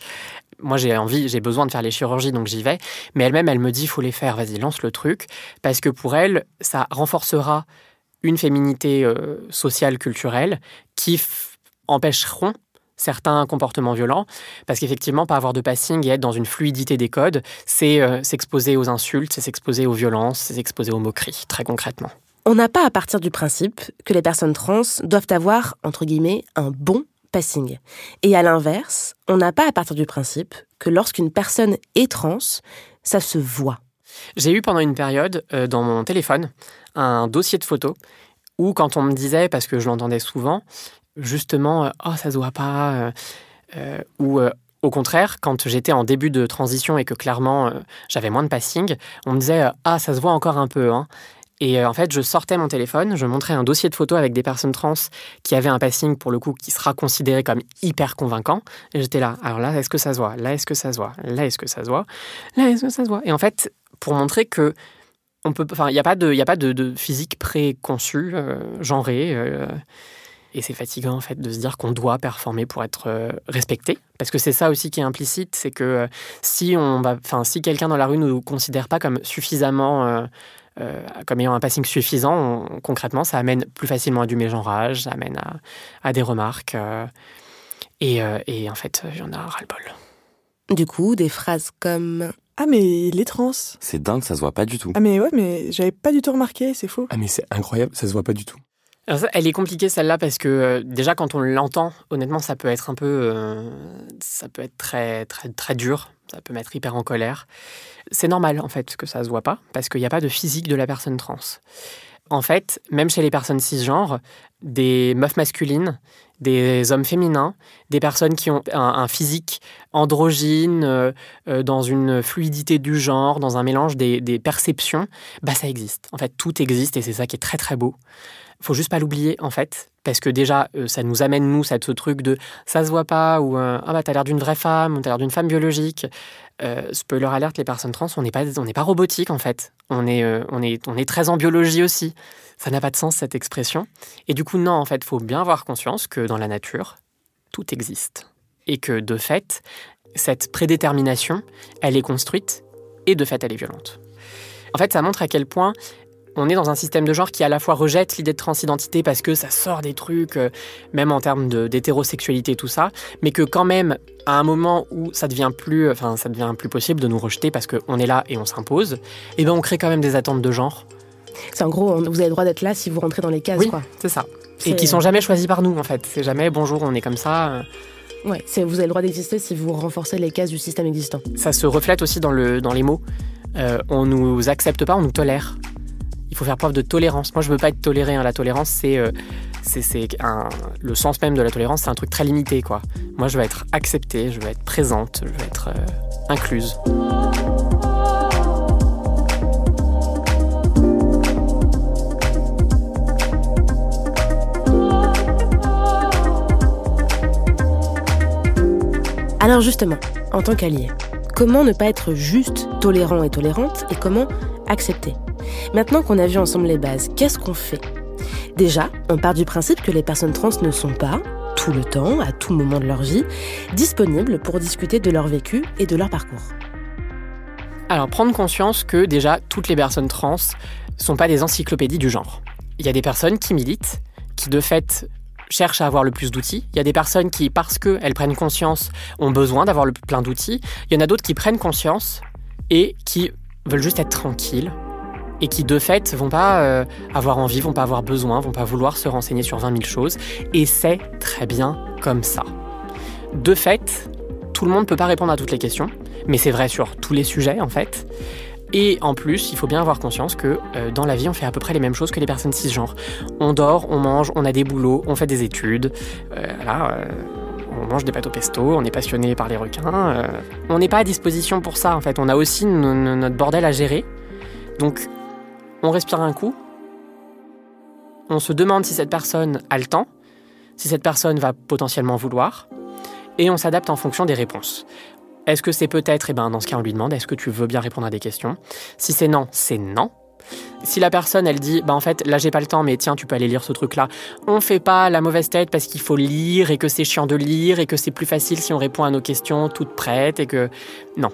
Moi, j'ai besoin de faire les chirurgies, donc j'y vais. Mais elle-même, elle me dit, il faut les faire, vas-y, lance le truc. Parce que pour elle, ça renforcera une féminité sociale, culturelle, qui empêcheront certains comportements violents. Parce qu'effectivement, pas avoir de passing et être dans une fluidité des codes, c'est s'exposer aux insultes, c'est s'exposer aux violences, c'est s'exposer aux moqueries, très concrètement. On n'a pas à partir du principe que les personnes trans doivent avoir, entre guillemets, un bon passing. Et à l'inverse, on n'a pas à partir du principe que lorsqu'une personne est trans, ça se voit. J'ai eu pendant une période, dans mon téléphone, un dossier de photos où quand on me disait, parce que je l'entendais souvent, justement, « Oh, ça se voit pas », ou au contraire, quand j'étais en début de transition et que clairement, j'avais moins de passing, on me disait « Ah, ça se voit encore un peu, hein ». Et en fait, je sortais mon téléphone, je montrais un dossier de photos avec des personnes trans qui avaient un passing, pour le coup, qui sera considéré comme hyper convaincant. Et j'étais là, alors là, est-ce que ça se voit ? Là, est-ce que ça se voit ? Là, est-ce que ça se voit ? Là, est-ce que ça se voit ? Et en fait, pour montrer que il n'y a pas de physique préconçue, genrée. Et c'est fatigant, en fait, de se dire qu'on doit performer pour être respecté. Parce que c'est ça aussi qui est implicite, c'est que si quelqu'un dans la rue ne nous considère pas comme suffisamment... comme ayant un passing suffisant, concrètement, ça amène plus facilement à du mégenrage, ça amène à des remarques. Et en fait, j'en ai ras-le-bol. Du coup, des phrases comme « Ah, mais il est trans !» C'est dingue, ça se voit pas du tout. Ah, mais ouais, mais j'avais pas du tout remarqué, c'est faux. Ah, mais c'est incroyable, ça se voit pas du tout. Alors ça, elle est compliquée celle-là parce que déjà quand on l'entend, honnêtement, ça peut être un peu, ça peut être très très très dur. Ça peut mettre hyper en colère. C'est normal en fait que ça se voit pas parce qu'il n'y a pas de physique de la personne trans. En fait, même chez les personnes cisgenres, des meufs masculines, des hommes féminins, des personnes qui ont un physique androgyne, dans une fluidité du genre, dans un mélange des perceptions, ça existe. En fait, tout existe et c'est ça qui est très très beau. Faut juste pas l'oublier, en fait, parce que déjà, ça nous amène, nous, ce truc de « ça se voit pas » ou t'as l'air d'une vraie femme » ou « t'as l'air d'une femme biologique ». Spoiler alert, les personnes trans, on n'est pas robotique, en fait. On est très en biologie aussi. Ça n'a pas de sens, cette expression. Et du coup, non, en fait, il faut bien avoir conscience que dans la nature, tout existe. Et que, de fait, cette prédétermination, elle est construite et, de fait, elle est violente. En fait, ça montre à quel point on est dans un système de genre qui à la fois rejette l'idée de transidentité parce que ça sort des trucs, même en termes d'hétérosexualité, tout ça, mais que quand même, à un moment où ça devient plus possible de nous rejeter parce qu'on est là et on s'impose, on crée quand même des attentes de genre. C'est en gros, vous avez le droit d'être là si vous rentrez dans les cases, oui, quoi. C'est ça. Et qui sont jamais choisis par nous, en fait. C'est jamais « bonjour, on est comme ça ». Ouais, vous avez le droit d'exister si vous renforcez les cases du système existant. Ça se reflète aussi dans les mots. On nous accepte pas, on nous tolère. Il faut faire preuve de tolérance. Moi, je veux pas être toléré. La tolérance, c'est le sens même de la tolérance, c'est un truc très limité, quoi. Moi, je veux être acceptée, je veux être présente, je veux être incluse. Alors justement, en tant qu'allié, comment ne pas être juste tolérant et tolérante et comment accepter ? Maintenant qu'on a vu ensemble les bases, qu'est-ce qu'on fait ? Déjà, on part du principe que les personnes trans ne sont pas, tout le temps, à tout moment de leur vie, disponibles pour discuter de leur vécu et de leur parcours. Alors, prendre conscience que déjà, toutes les personnes trans sont pas des encyclopédies du genre. Il y a des personnes qui militent, qui de fait cherchent à avoir le plus d'outils. Il y a des personnes qui, parce qu'elles prennent conscience, ont besoin d'avoir plein d'outils. Il y en a d'autres qui prennent conscience et qui veulent juste être tranquilles et qui, de fait, vont pas avoir envie, vont pas avoir besoin, vont pas vouloir se renseigner sur 20 000 choses. Et c'est très bien comme ça. De fait, tout le monde peut pas répondre à toutes les questions, mais c'est vrai sur tous les sujets, en fait. Et en plus, il faut bien avoir conscience que dans la vie, on fait à peu près les mêmes choses que les personnes cisgenres. On dort, on mange, on a des boulots, on fait des études. On mange des pâtes au pesto, on est passionné par les requins. On n'est pas à disposition pour ça, en fait. On a aussi notre bordel à gérer. Donc, on respire un coup. On se demande si cette personne a le temps, si cette personne va potentiellement vouloir. Et on s'adapte en fonction des réponses. Est-ce que c'est peut-être, dans ce cas, on lui demande, est-ce que tu veux bien répondre à des questions ? Si c'est non, c'est non. Si la personne, elle dit, en fait, là, j'ai pas le temps, mais tiens, tu peux aller lire ce truc-là. On fait pas la mauvaise tête parce qu'il faut lire et que c'est chiant de lire et que c'est plus facile si on répond à nos questions toutes prêtes et que... Non.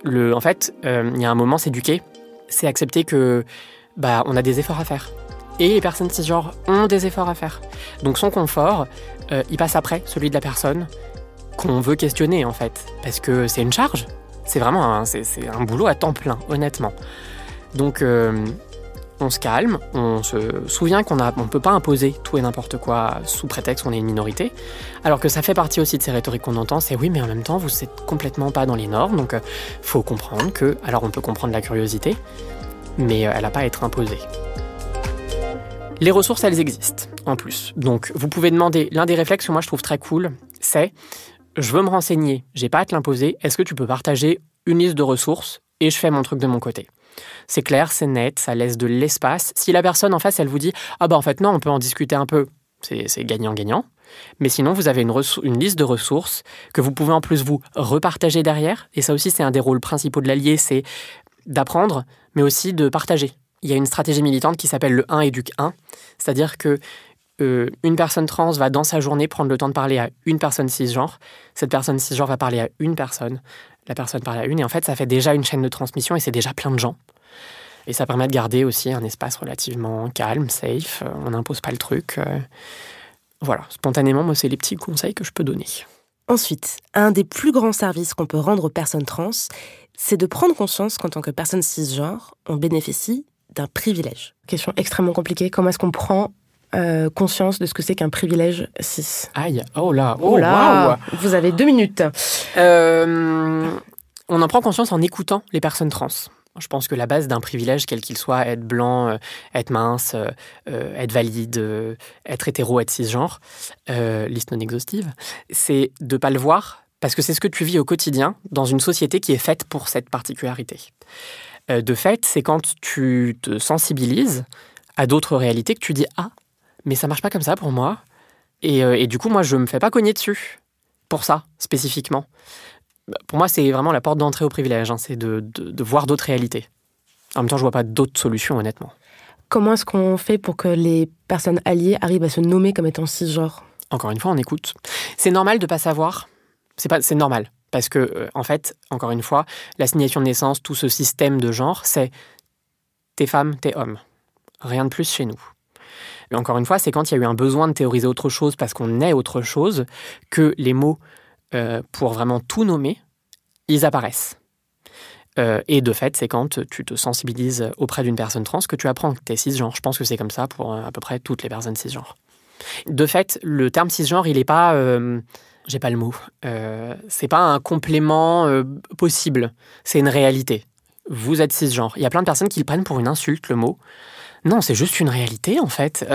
En fait, il y a un moment, s'éduquer, c'est accepter que, on a des efforts à faire. Et les personnes cisgenres ont des efforts à faire. Donc son confort, il passe après celui de la personne qu'on veut questionner, en fait. Parce que c'est une charge. C'est vraiment c'est un boulot à temps plein, honnêtement. Donc, on se calme, on se souvient qu'on ne peut pas imposer tout et n'importe quoi sous prétexte qu'on est une minorité. Alors que ça fait partie aussi de ces rhétoriques qu'on entend, c'est oui, mais en même temps, vous n'êtes complètement pas dans les normes. Donc, faut comprendre que... Alors, on peut comprendre la curiosité, mais elle n'a pas à être imposée. Les ressources, elles existent, en plus. Donc, vous pouvez demander... L'un des réflexes que moi, je trouve très cool, c'est... Je veux me renseigner, j'ai pas à te l'imposer, est-ce que tu peux partager une liste de ressources et je fais mon truc de mon côté ? C'est clair, c'est net, ça laisse de l'espace. Si la personne en face, elle vous dit « Ah en fait non, on peut en discuter un peu », c'est gagnant-gagnant. Mais sinon, vous avez une liste de ressources que vous pouvez en plus vous repartager derrière. Et ça aussi, c'est un des rôles principaux de l'allié, c'est d'apprendre, mais aussi de partager. Il y a une stratégie militante qui s'appelle le 1 éduque 1, c'est-à-dire que une personne trans va dans sa journée prendre le temps de parler à une personne cisgenre. Cette personne cisgenre va parler à une personne. La personne parle à une. Et en fait, ça fait déjà une chaîne de transmission et c'est déjà plein de gens. Et ça permet de garder aussi un espace relativement calme, safe. On n'impose pas le truc. Voilà, spontanément, moi, c'est les petits conseils que je peux donner. Ensuite, un des plus grands services qu'on peut rendre aux personnes trans, c'est de prendre conscience qu'en tant que personne cisgenre, on bénéficie d'un privilège. Question extrêmement compliquée. Comment est-ce qu'on prend conscience de ce que c'est qu'un privilège cis. Aïe, oh là, wow. Vous avez 2 minutes. On en prend conscience en écoutant les personnes trans. Je pense que la base d'un privilège, quel qu'il soit, être blanc, être mince, être valide, être hétéro, être cisgenre, liste non exhaustive, c'est de ne pas le voir, parce que c'est ce que tu vis au quotidien dans une société qui est faite pour cette particularité. De fait, c'est quand tu te sensibilises à d'autres réalités que tu dis « Ah, mais ça marche pas comme ça pour moi ». Et du coup, moi, je me fais pas cogner dessus pour ça, spécifiquement. Pour moi, c'est vraiment la porte d'entrée au privilège, c'est de voir d'autres réalités. En même temps, je vois pas d'autres solutions, honnêtement. Comment est-ce qu'on fait pour que les personnes alliées arrivent à se nommer comme étant cisgenres ? Encore une fois, on écoute. C'est normal de pas savoir. C'est normal. Parce que, en fait, encore une fois, l'assignation de naissance, tout ce système de genre, c'est t'es femme, t'es homme. Rien de plus chez nous. Et encore une fois, c'est quand il y a eu un besoin de théoriser autre chose parce qu'on est autre chose que les mots pour vraiment tout nommer, ils apparaissent. Et de fait, c'est quand tu te sensibilises auprès d'une personne trans que tu apprends que tu es cisgenre. Je pense que c'est comme ça pour à peu près toutes les personnes cisgenres. De fait, le terme cisgenre, il n'est pas... j'ai pas le mot. C'est pas un complément possible. C'est une réalité. Vous êtes cisgenre. Il y a plein de personnes qui le prennent pour une insulte, le mot. Non, c'est juste une réalité, en fait.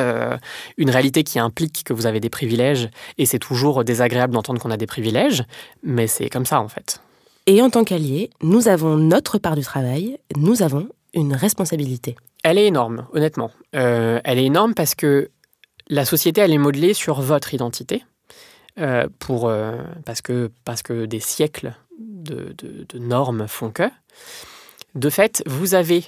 Une réalité qui implique que vous avez des privilèges, et c'est toujours désagréable d'entendre qu'on a des privilèges, mais c'est comme ça, en fait. Et en tant qu'alliés, nous avons notre part du travail, nous avons une responsabilité. Elle est énorme, honnêtement. Elle est énorme parce que la société, elle est modelée sur votre identité, parce que des siècles de normes font que. De fait, vous avez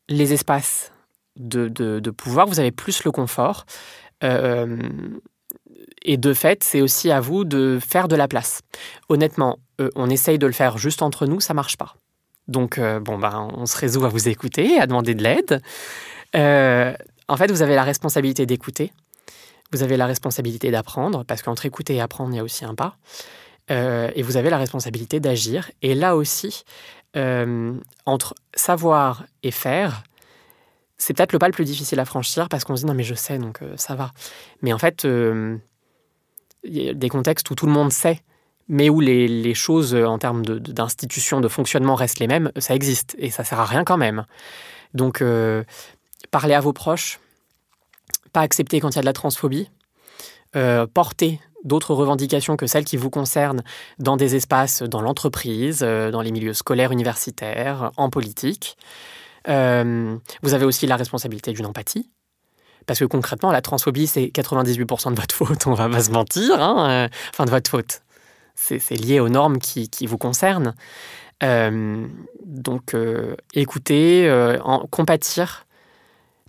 les espaces de pouvoir, vous avez plus le confort. Et de fait, c'est aussi à vous de faire de la place. Honnêtement, on essaye de le faire juste entre nous, ça ne marche pas. Donc, on se résout à vous écouter, à demander de l'aide. En fait, vous avez la responsabilité d'écouter. Vous avez la responsabilité d'apprendre, parce qu'entre écouter et apprendre, il y a aussi un pas. Et vous avez la responsabilité d'agir. Et là aussi, entre savoir et faire, c'est peut-être le pas le plus difficile à franchir parce qu'on se dit « non mais je sais, donc ça va ». Mais en fait, il y a des contextes où tout le monde sait, mais où les choses en termes d'institutions, de fonctionnement restent les mêmes, ça existe et ça sert à rien quand même. Donc, parlez à vos proches, pas accepter quand il y a de la transphobie, porter d'autres revendications que celles qui vous concernent dans des espaces, dans l'entreprise, dans les milieux scolaires, universitaires, en politique. Vous avez aussi la responsabilité d'une empathie. Parce que concrètement, la transphobie, c'est 98% de votre faute, on va pas se mentir. Enfin, de votre faute. C'est lié aux normes qui vous concernent. Donc, écoutez, compatir.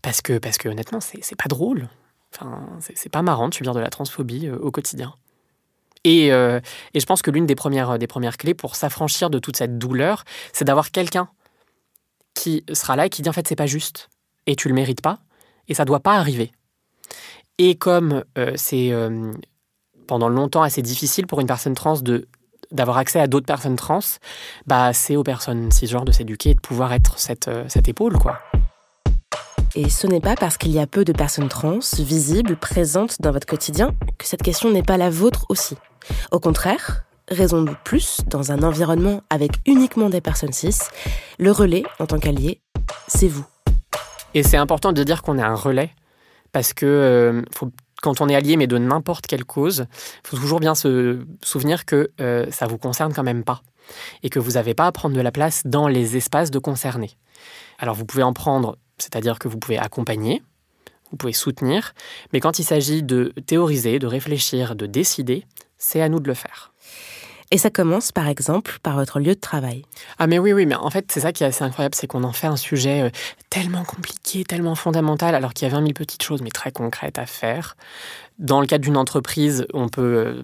Parce que honnêtement, c'est pas drôle. Enfin, c'est pas marrant de subir de la transphobie au quotidien. Et je pense que l'une des premières clés pour s'affranchir de toute cette douleur, c'est d'avoir quelqu'un qui sera là et qui dit en fait c'est pas juste et tu le mérites pas et ça doit pas arriver. Et comme c'est pendant longtemps assez difficile pour une personne trans d'avoir accès à d'autres personnes trans, c'est aux personnes cisgenres de s'éduquer et de pouvoir être cette épaule, quoi. Et ce n'est pas parce qu'il y a peu de personnes trans visibles, présentes dans votre quotidien, que cette question n'est pas la vôtre aussi. Au contraire, raison de plus, dans un environnement avec uniquement des personnes cis, le relais, en tant qu'allié, c'est vous. Et c'est important de dire qu'on est un relais, parce que quand on est allié, mais de n'importe quelle cause, il faut toujours bien se souvenir que ça ne vous concerne quand même pas, et que vous n'avez pas à prendre de la place dans les espaces de concernés. Alors vous pouvez en prendre, c'est-à-dire que vous pouvez accompagner, vous pouvez soutenir, mais quand il s'agit de théoriser, de réfléchir, de décider, c'est à nous de le faire. Et ça commence, par exemple, par votre lieu de travail. Ah mais oui, mais en fait, c'est ça qui est assez incroyable, c'est qu'on en fait un sujet tellement compliqué, tellement fondamental, alors qu'il y a 20 000 petites choses, mais très concrètes à faire. Dans le cadre d'une entreprise, on peut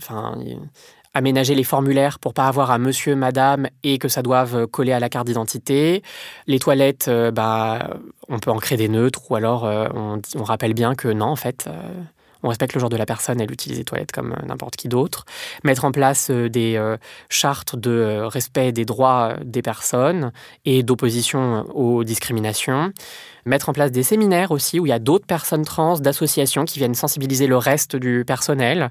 aménager les formulaires pour pas avoir à monsieur, madame, et que ça doive coller à la carte d'identité. Les toilettes, on peut en créer des neutres, ou alors on rappelle bien que non, en fait... on respecte le genre de la personne, elle utilise les toilettes comme n'importe qui d'autre. Mettre en place des chartes de respect des droits des personnes et d'opposition aux discriminations. Mettre en place des séminaires aussi où il y a d'autres personnes trans, d'associations qui viennent sensibiliser le reste du personnel.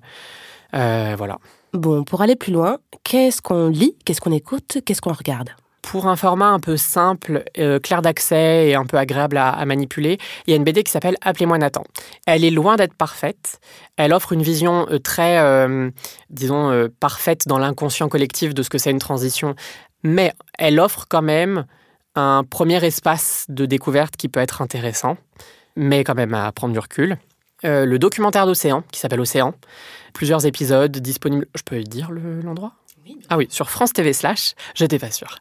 Voilà. Bon, pour aller plus loin, qu'est-ce qu'on lit, qu'est-ce qu'on écoute, qu'est-ce qu'on regarde ? Pour un format un peu simple, clair d'accès et un peu agréable à manipuler, il y a une BD qui s'appelle « Appelez-moi Nathan ». Elle est loin d'être parfaite. Elle offre une vision très, parfaite dans l'inconscient collectif de ce que c'est une transition. Mais elle offre quand même un premier espace de découverte qui peut être intéressant, mais quand même à prendre du recul. Le documentaire d'Océan, qui s'appelle Océan. Plusieurs épisodes disponibles. Je peux dire l'endroit ? Ah oui, sur France TV /, j'étais pas sûre.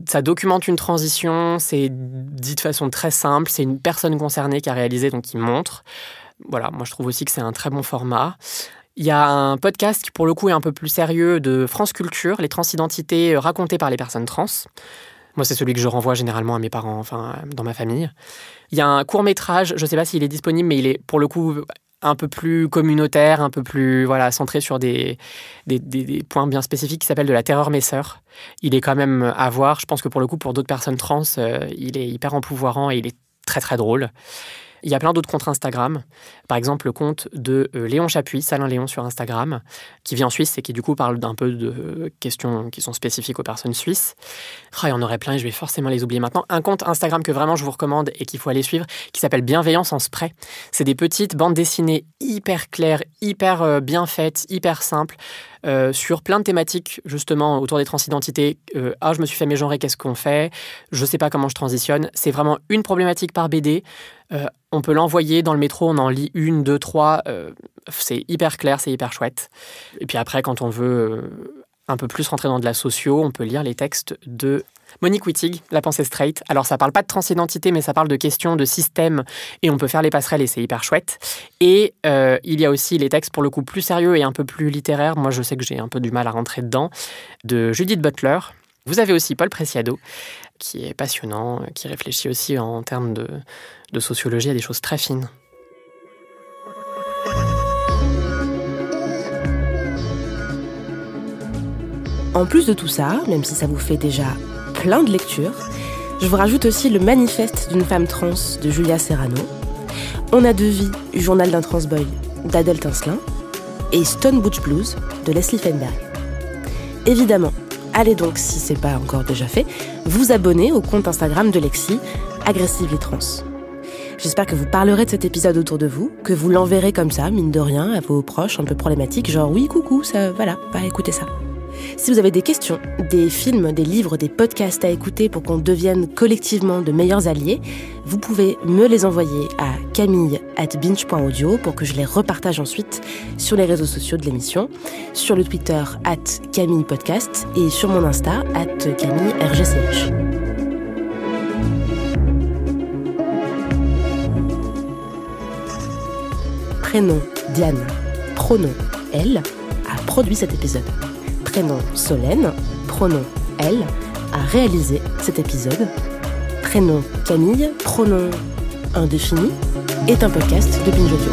Ça documente une transition, c'est dit de façon très simple, c'est une personne concernée qui a réalisé, donc qui montre. Voilà, moi je trouve aussi que c'est un très bon format. Il y a un podcast qui pour le coup est un peu plus sérieux de France Culture, les transidentités racontées par les personnes trans. Moi c'est celui que je renvoie généralement à mes parents, enfin dans ma famille. Il y a un court-métrage, je sais pas s'il est disponible, mais il est pour le coup un peu plus communautaire, un peu plus centré sur des points bien spécifiques qui s'appelle De la terreur mes sœurs. Il est quand même à voir. Je pense que pour le coup, pour d'autres personnes trans, il est hyper empouvoirant et il est très très drôle. Il y a plein d'autres comptes Instagram. Par exemple, le compte de Léon Chapuis, Salin Léon sur Instagram, qui vit en Suisse et qui du coup parle d'un peu de questions qui sont spécifiques aux personnes suisses. Il y en aurait plein et je vais forcément les oublier maintenant. Un compte Instagram que vraiment je vous recommande et qu'il faut aller suivre, qui s'appelle Bienveillance en spray. C'est des petites bandes dessinées hyper claires, hyper bien faites, hyper simples, sur plein de thématiques justement autour des transidentités. Je me suis fait mégenrer, qu'est-ce qu'on fait ? Je sais pas comment je transitionne. C'est vraiment une problématique par BD. On peut l'envoyer dans le métro, on en lit 1, 2, 3. C'est hyper clair, c'est hyper chouette. Et puis après, quand on veut un peu plus rentrer dans de la socio, on peut lire les textes de Monique Wittig, La pensée straight. Alors ça parle pas de transidentité, mais ça parle de questions de système et on peut faire les passerelles et c'est hyper chouette. Et il y a aussi les textes pour le coup plus sérieux et un peu plus littéraires. Moi je sais que j'ai un peu du mal à rentrer dedans, de Judith Butler. Vous avez aussi Paul Preciado, qui est passionnant, qui réfléchit aussi en termes de sociologie à des choses très fines. En plus de tout ça, même si ça vous fait déjà plein de lectures, je vous rajoute aussi le manifeste d'une femme trans de Julia Serrano, On a deux vies, journal d'un transboy d'Adèle Tincelin, et Stone Butch Blues de Leslie Feinberg. Évidemment, allez donc, si c'est pas encore déjà fait, vous abonner au compte Instagram de Lexi, Aggressively Trans. J'espère que vous parlerez de cet épisode autour de vous, que vous l'enverrez comme ça, mine de rien, à vos proches un peu problématiques, genre oui, coucou, ça, voilà, va écouter ça. Si vous avez des questions, des films, des livres, des podcasts à écouter pour qu'on devienne collectivement de meilleurs alliés, vous pouvez me les envoyer à camille@binge.audio pour que je les repartage ensuite sur les réseaux sociaux de l'émission, sur le Twitter @camillepodcast et sur mon Insta @camillergch. Prénom Diane, pronom elle, a produit cet épisode. Prénom Solène, pronom elle, a réalisé cet épisode. Prénom Camille, pronom indéfini, est un podcast de Binge Audio.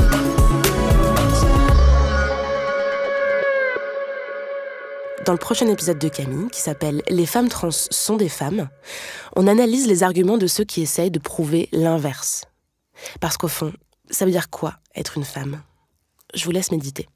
Dans le prochain épisode de Camille, qui s'appelle « Les femmes trans sont des femmes », on analyse les arguments de ceux qui essayent de prouver l'inverse. Parce qu'au fond, ça veut dire quoi être une femme ? Je vous laisse méditer.